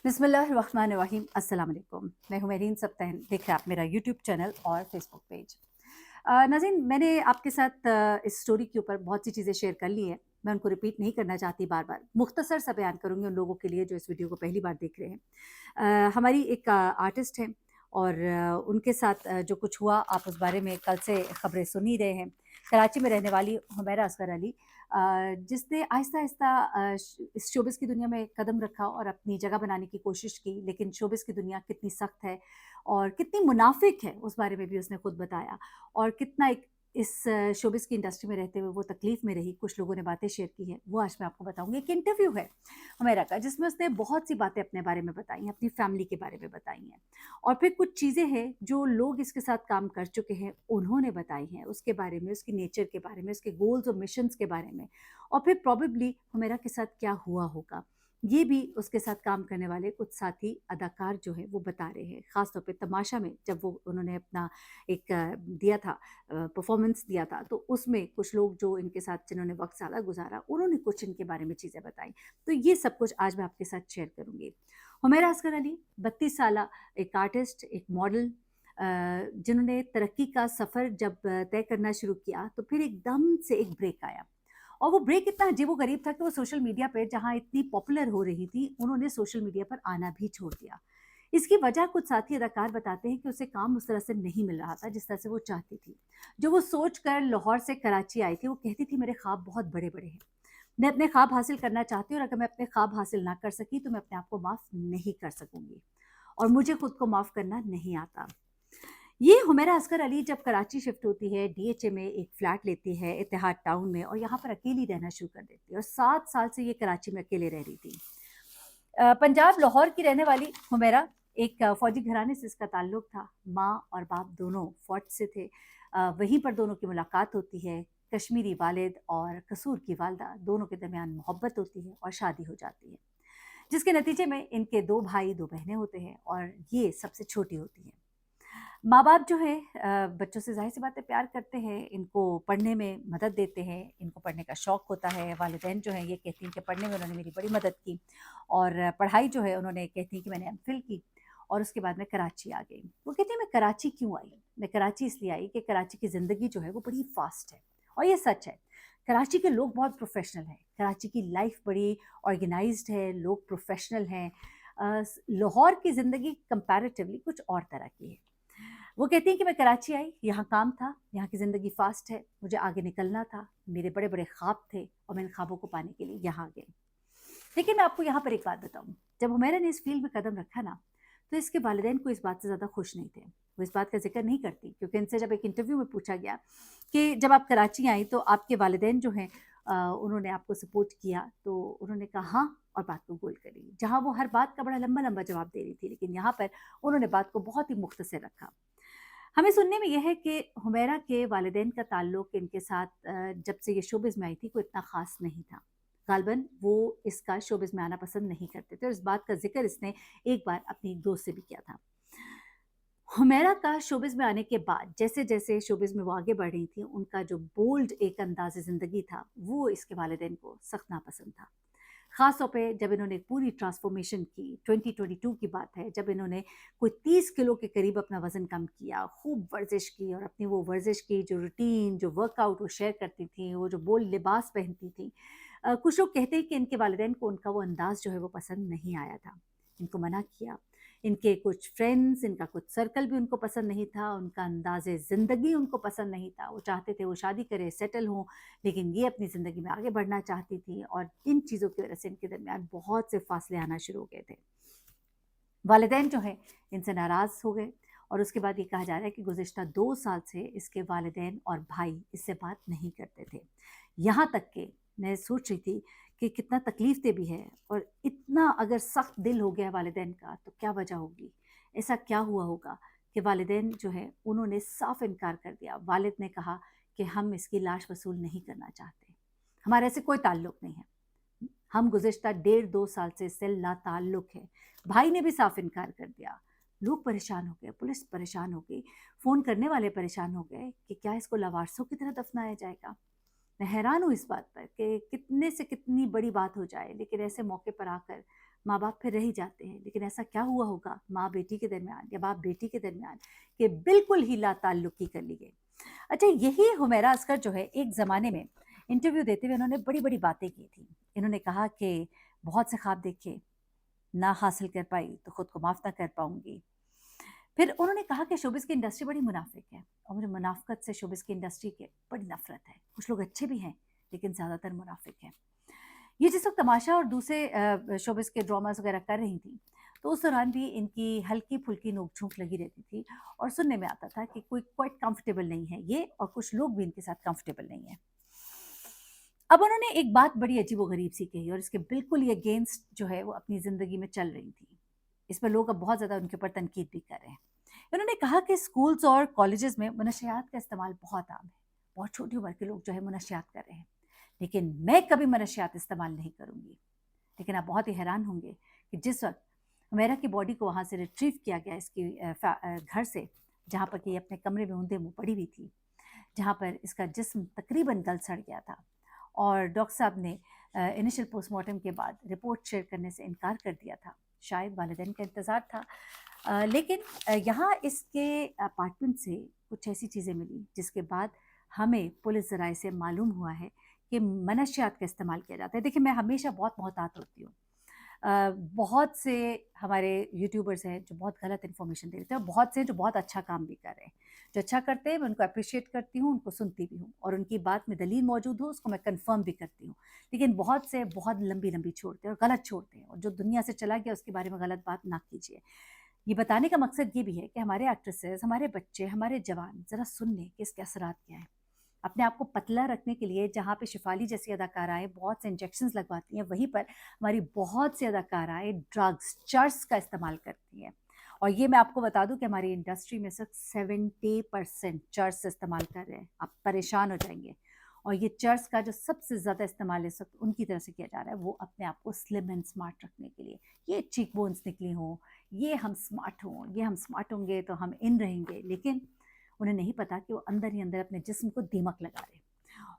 बिस्मिल्लाहिर्रहमानिर्रहीम अस्सलाम वालेकुम। मैं हूं मेरीन सब्तैन, देख रहे हैं आप मेरा यूट्यूब चैनल और फेसबुक पेज। नाज़रीन, मैंने आपके साथ इस स्टोरी के ऊपर बहुत सी चीज़ें शेयर कर ली हैं। मैं उनको रिपीट नहीं करना चाहती बार बार, मुख्तसर सा बयान करूँगी उन लोगों के लिए जो इस वीडियो को पहली बार देख रहे हैं। हमारी एक आर्टिस्ट हैं और उनके साथ जो कुछ हुआ आप उस बारे में कल से ख़बरें सुन ही रहे हैं। कराची में रहने वाली हुमैरा असगर अली, जिसने आहिस्ता-आहिस्ता इस शोबिज़ की दुनिया में कदम रखा और अपनी जगह बनाने की कोशिश की, लेकिन शोबिज़ की दुनिया कितनी सख्त है और कितनी मुनाफ़िक है, उस बारे में भी उसने खुद बताया। और कितना एक इस शोबिज़ की इंडस्ट्री में रहते हुए वो तकलीफ़ में रही, कुछ लोगों ने बातें शेयर की हैं, वो आज मैं आपको बताऊँगी। एक इंटरव्यू है हुमैरा का, जिसमें उसने बहुत सी बातें अपने बारे में बताई हैं, अपनी फैमिली के बारे में बताई हैं। और फिर कुछ चीज़ें हैं जो लोग इसके साथ काम कर चुके हैं, उन्होंने बताई हैं, उसके बारे में, उसकी नेचर के बारे में, उसके गोल्स और मिशंस के बारे में। और फिर प्रोबेबली हुमैरा के साथ क्या हुआ होगा, ये भी उसके साथ काम करने वाले कुछ साथी अदाकार जो हैं वो बता रहे हैं। ख़ास तौर पे तमाशा में जब वो उन्होंने अपना एक दिया था, परफ़ॉर्मेंस दिया था, तो उसमें कुछ लोग जो इनके साथ जिन्होंने वक़्त ज़्यादा गुज़ारा, उन्होंने कुछ इनके बारे में चीज़ें बताई। तो ये सब कुछ आज मैं आपके साथ शेयर करूँगी। हुमैरा असगर अली 32 साला एक आर्टिस्ट, एक मॉडल, जिन्होंने तरक्की का सफ़र जब तय करना शुरू किया, तो फिर एकदम से एक ब्रेक आया। और वो ब्रेक इतना अजीबो-गरीब था कि वो सोशल मीडिया पे जहाँ इतनी पॉपुलर हो रही थी, उन्होंने सोशल मीडिया पर आना भी छोड़ दिया। इसकी वजह कुछ साथी अदाकार बताते हैं कि उसे काम उस तरह से नहीं मिल रहा था जिस तरह से वो चाहती थी। जो वो सोच कर लाहौर से कराची आई थी, वो कहती थी मेरे ख्वाब बहुत बड़े-बड़े हैं। मैं अपने ख्वाब हासिल करना चाहती हूँ और अगर मैं अपने ख्वाब हासिल ना कर सकी तो मैं अपने आप को माफ़ नहीं कर सकूँगी और मुझे खुद को माफ़ करना नहीं आता। ये हुमैरा असगर अली जब कराची शिफ्ट होती है, डीएचए में एक फ्लैट लेती है इत्तेहाद टाउन में और यहाँ पर अकेली रहना शुरू कर देती है और 7 साल से ये कराची में अकेले रह रही थी। पंजाब लाहौर की रहने वाली हुमैरा एक फ़ौजी घराने से इसका ताल्लुक था। माँ और बाप दोनों फ़ौज से थे। वहीं पर दोनों की मुलाकात होती है। कश्मीरी वालिद और कसूर की वालदा, दोनों के दरमियान मोहब्बत होती है और शादी हो जाती है, जिसके नतीजे में इनके 2 भाई, 2 बहनें होते हैं और ये सबसे छोटी होती हैं। माँ-बाप जो है बच्चों से ज़ाहिर-सी बात है प्यार करते हैं, इनको पढ़ने में मदद देते हैं, इनको पढ़ने का शौक होता है। वालिदैन जो हैं ये कहती हैं कि पढ़ने में उन्होंने मेरी बड़ी मदद की और पढ़ाई जो है उन्होंने कहती हैं कि मैंने एमफ़िल की और उसके बाद मैं कराची आ गई। वो कहती हैं मैं कराची क्यों आई? मैं कराची इसलिए आई कि कराची की ज़िंदगी जो है वो बड़ी फ़ास्ट है और ये सच है। कराची के लोग बहुत प्रोफ़ेशनल हैं, कराची की लाइफ़ बड़ी ऑर्गेनाइज़्ड है, लोग प्रोफ़ेशनल हैं। लाहौर की ज़िंदगी कंपैरेटिवली कुछ और तरह की है। वो कहती हैं कि मैं कराची आई, यहाँ काम था, यहाँ की ज़िंदगी फ़ास्ट है, मुझे आगे निकलना था, मेरे बड़े-बड़े ख़्वाब थे और मैं इन ख़्वाबों को पाने के लिए यहाँ आ गई। लेकिन मैं आपको यहाँ पर एक बात बताऊँ, जब हुमैरा ने इस फ़ील्ड में कदम रखा ना, तो इसके वालिदैन को इस बात से ज़्यादा खुश नहीं थे। वो इस बात का ज़िक्र नहीं करती क्योंकि इनसे जब एक इंटरव्यू में पूछा गया कि जब आप कराची आईं तो आपके वालिदैन जो हैं उन्होंने आपको सपोर्ट किया, तो उन्होंने कहा हाँ और बात को गोल करी। जहाँ वो हर बात का बड़ा लंबा-लंबा जवाब दे रही थी, लेकिन यहाँ पर उन्होंने बात को बहुत ही मुख्तसर रखा। हमें सुनने में यह है कि हुमैरा के वालिदैन का ताल्लुक इनके साथ जब से ये शोबिज़ में आई थी कोई इतना ख़ास नहीं था। ग़ालिबन वो इसका शोबिज़ में आना पसंद नहीं करते थे और इस बात का ज़िक्र इसने एक बार अपनी एक दोस्त से भी किया था। हुमैरा का शोबिज़ में आने के बाद जैसे-जैसे शोबिज़ में वो आगे बढ़ रही थी, उनका जो बोल्ड एक अंदाज़े ज़िंदगी था, वो इसके वालिदैन को सख्त नापसंद था। ख़ास तौर पे जब इन्होंने पूरी ट्रांसफ़ॉर्मेशन की, 2022 की बात है, जब इन्होंने कोई 30 किलो के करीब अपना वज़न कम किया, खूब वर्ज़िश की और अपनी वो वर्ज़िश की जो रूटीन, जो वर्कआउट वो शेयर करती थीं, वो जो बोल्ड लिबास पहनती थीं। कुछ लोग कहते हैं कि इनके वालिदैन को उनका वो अंदाज़ जो है वो पसंद नहीं आया था, इनको मना किया। इनके कुछ फ्रेंड्स, इनका कुछ सर्कल भी उनको पसंद नहीं था, उनका अंदाज़े ज़िंदगी उनको पसंद नहीं था। वो चाहते थे वो शादी करें, सेटल हों, लेकिन ये अपनी ज़िंदगी में आगे बढ़ना चाहती थी और इन चीज़ों की वजह से इनके दरमियान बहुत से फ़ासले आना शुरू हो गए थे। वालिदैन जो हैं इनसे नाराज़ हो गए और उसके बाद ये कहा जा रहा है कि गुज़िश्ता 2 साल से इसके वालिदैन और भाई इससे बात नहीं करते थे। यहाँ तक कि मैं सोच रही थी कि कितना तकलीफ़ दे भी है और इतना अगर सख्त दिल हो गया है वालिदैन का तो क्या वजह होगी? ऐसा क्या हुआ होगा कि वालिदैन जो है उन्होंने साफ़ इनकार कर दिया। वालिद ने कहा कि हम इसकी लाश वसूल नहीं करना चाहते। हमारे ऐसे कोई ताल्लुक नहीं है। हम गुज़िश्ता डेढ़ 2 साल से इससे लाताल्लुक़ हैं। भाई ने भी साफ इनकार कर दिया। लोग परेशान हो गए, पुलिस परेशान हो गई, फ़ोन करने वाले परेशान हो गए कि क्या इसको लवारसों की तरह दफ़नाया जाएगा? मैं हैरान हूँ इस बात पर कि कितने से कितनी बड़ी बात हो जाए, लेकिन ऐसे मौके पर आकर ماں باپ پھر رہ ہی جاتے ہیں، لیکن ایسا کیا ہوا ہوگا ماں بیٹی کے درمیان یا باپ بیٹی کے درمیان کہ بالکل ہی لا تعلقی کر لی گئی۔ اچھا، یہی حمیرہ عسکر جو ہے ایک زمانے میں انٹرویو دیتے ہوئے انہوں نے بڑی بڑی باتیں کی تھیں۔ انہوں نے کہا کہ بہت سے خواب دیکھے، نہ حاصل کر پائی تو خود کو معاف نہ کر پاؤں گی۔ پھر انہوں نے کہا کہ شوبز کی انڈسٹری بڑی منافق ہے، اور مجھے منافقت سے شوبز کی انڈسٹری کے بڑی نفرت ہے۔ کچھ لوگ اچھے بھی ہیں لیکن زیادہ تر منافق ہیں۔ یہ جس وقت تماشا اور دوسرے شوبز کے ڈراماز وغیرہ کر رہی تھیں، تو اس دوران بھی ان کی ہلکی پھلکی نوک جھونک لگی رہتی تھی، اور سننے میں آتا تھا کہ کوئی کوائٹ کمفرٹیبل نہیں ہے یہ، اور کچھ لوگ بھی ان کے ساتھ کمفرٹیبل نہیں ہیں۔ اب انہوں نے ایک بات بڑی عجیب و غریب سی کہی، اور اس کے بالکل یہ اگینسٹ جو ہے وہ اپنی زندگی میں چل رہی تھی۔ اس پر لوگ اب بہت زیادہ ان کے اوپر تنقید بھی کر رہے ہیں۔ انہوں نے کہا کہ اسکولز اور کالجز میں منشیات کا استعمال بہت عام ہے، بہت چھوٹی عمر کے لوگ جو ہے منشیات کر رہے ہیں، لیکن میں کبھی منشیات استعمال نہیں کروں گی۔ لیکن آپ بہت ہی حیران ہوں گے کہ جس وقت ہمیرا کی باڈی کو وہاں سے ریٹریو کیا گیا اس کی گھر سے، جہاں پر کہ یہ اپنے کمرے میں اوندھے منہ پڑی ہوئی تھی، جہاں پر اس کا جسم تقریباً گل سڑ گیا تھا، اور ڈاکٹر صاحب نے انیشل پوسٹ مارٹم کے بعد رپورٹ شیئر کرنے سے انکار کر دیا تھا۔ شاید والدین کا انتظار تھا، لیکن یہاں اس کے اپارٹمنٹ سے کچھ ایسی چیزیں ملی جس کے بعد ہمیں پولیس ذرائع سے معلوم ہوا ہے کہ منشیات کا استعمال کیا جاتا ہے۔ دیکھیں، میں ہمیشہ بہت محتاط ہوتی ہوں۔ بہت سے ہمارے یوٹیوبرز ہیں جو بہت غلط انفارمیشن دے دیتے ہیں، اور بہت سے جو بہت اچھا کام بھی کر رہے ہیں۔ جو اچھا کرتے ہیں میں ان کو اپریشیٹ کرتی ہوں، ان کو سنتی بھی ہوں، اور ان کی بات میں دلیل موجود ہو اس کو میں کنفرم بھی کرتی ہوں۔ لیکن بہت سے بہت لمبی لمبی چھوڑتے ہیں اور غلط چھوڑتے ہیں، اور جو دنیا سے چلا گیا اس کے بارے میں غلط بات نہ کیجیے۔ یہ بتانے کا مقصد یہ بھی ہے کہ ہمارے ایکٹریسز، ہمارے بچے، ہمارے جوان ذرا سن لیں کہ اس کے اثرات کیا ہیں۔ اپنے آپ کو پتلا رکھنے کے لیے جہاں پہ شفالی جیسی اداکارائیں بہت سے انجیکشنز لگواتی ہیں، وہیں پر ہماری بہت سی اداکارائیں ڈرگس، چرس کا استعمال کرتی ہیں۔ اور یہ میں آپ کو بتا دوں کہ ہماری انڈسٹری میں صرف 70% چرس استعمال کر رہے ہیں۔ آپ پریشان ہو جائیں گے۔ اور یہ چرس کا جو سب سے زیادہ استعمال اس وقت ان کی طرف سے کیا جا رہا ہے، وہ اپنے آپ کو سلم اینڈ اسمارٹ رکھنے کے لیے۔ یہ چیک بونس نکلی ہوں، یہ ہم اسمارٹ ہوں، یہ ہم اسمارٹ ہوں گے تو ہم ان رہیں گے، لیکن انہیں نہیں پتا کہ وہ اندر ہی اندر اپنے جسم کو دیمک لگا رہے ہیں۔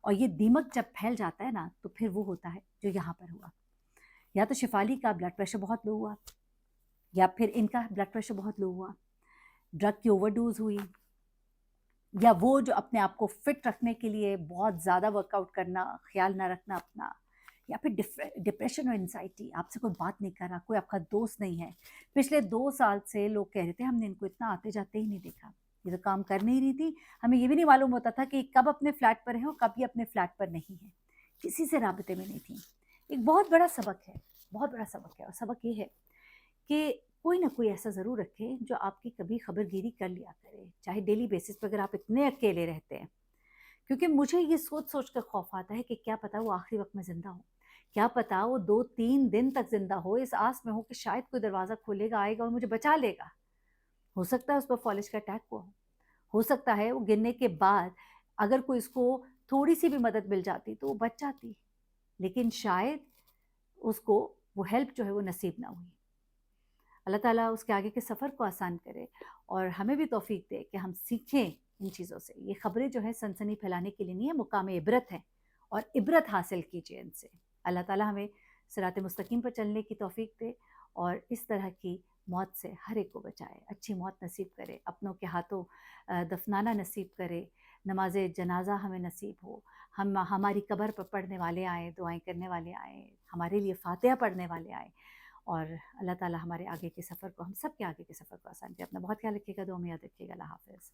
اور یہ دیمک جب پھیل جاتا ہے نا، تو پھر وہ ہوتا ہے جو یہاں پر ہوا۔ یا تو شفالی کا بلڈ پریشر بہت لو ہوا، یا پھر ان کا بلڈ پریشر بہت لو ہوا، ڈرگ کی اوور ڈوز ہوئی، یا وہ جو اپنے آپ کو فٹ رکھنے کے لیے بہت زیادہ ورک آؤٹ کرنا، خیال نہ رکھنا اپنا، یا پھر ڈپریشن اور انزائٹی، آپ سے کوئی بات نہیں کر رہا، کوئی آپ کا دوست نہیں ہے۔ پچھلے 2 سال سے لوگ کہہ رہے تھے ہم نے ان کو اتنا آتے جاتے ہی نہیں دیکھا، یہ تو کام کر نہیں رہی تھی، ہمیں یہ بھی نہیں معلوم ہوتا تھا کہ کب اپنے فلیٹ پر ہیں اور کب یہ اپنے فلیٹ پر نہیں ہے، کسی سے رابطے میں نہیں تھی۔ ایک بہت بڑا سبق ہے، بہت بڑا سبق ہے، اور سبق یہ ہے کہ کوئی نہ کوئی ایسا ضرور رکھے جو آپ کی کبھی خبر گیری کر لیا کرے، چاہے ڈیلی بیسس پہ اگر آپ اتنے اکیلے رہتے ہیں۔ کیونکہ مجھے یہ سوچ سوچ کر خوف آتا ہے کہ کیا پتا وہ آخری وقت میں زندہ ہو، کیا پتا وہ 2-3 دن تک زندہ ہو، اس آس میں ہو کہ شاید کوئی دروازہ کھولے گا، آئے گا اور مجھے بچا لے گا۔ ہو سکتا ہے اس پر فالج کا اٹیک ہو سکتا ہے وہ گرنے کے بعد اگر کوئی اس کو تھوڑی سی بھی مدد مل جاتی تو وہ بچ جاتی، لیکن شاید اس کو وہ ہیلپ جو ہے وہ نصیب نہ ہوئی۔ اللہ تعالیٰ اس کے آگے کے سفر کو آسان کرے، اور ہمیں بھی توفیق دے کہ ہم سیکھیں ان چیزوں سے۔ یہ خبریں جو ہے سنسنی پھیلانے کے لیے نہیں ہے، مقام عبرت ہے، اور عبرت حاصل کیجیے ان سے۔ اللہ تعالیٰ ہمیں صراط مستقیم پر چلنے کی توفیق دے، اور اس طرح کی موت سے ہر ایک کو بچائے، اچھی موت نصیب کرے، اپنوں کے ہاتھوں دفنانا نصیب کرے، نماز جنازہ ہمیں نصیب ہو، ہماری قبر پر پڑھنے والے آئیں، دعائیں کرنے والے آئیں، ہمارے لیے فاتحہ پڑھنے والے آئیں، اور اللہ تعالیٰ ہمارے آگے کے سفر کو، ہم سب کے آگے کے سفر کو آسان کرے۔ اپنا بہت خیال رکھیے گا، دعا میں یاد رکھیے گا۔ اللہ حافظ۔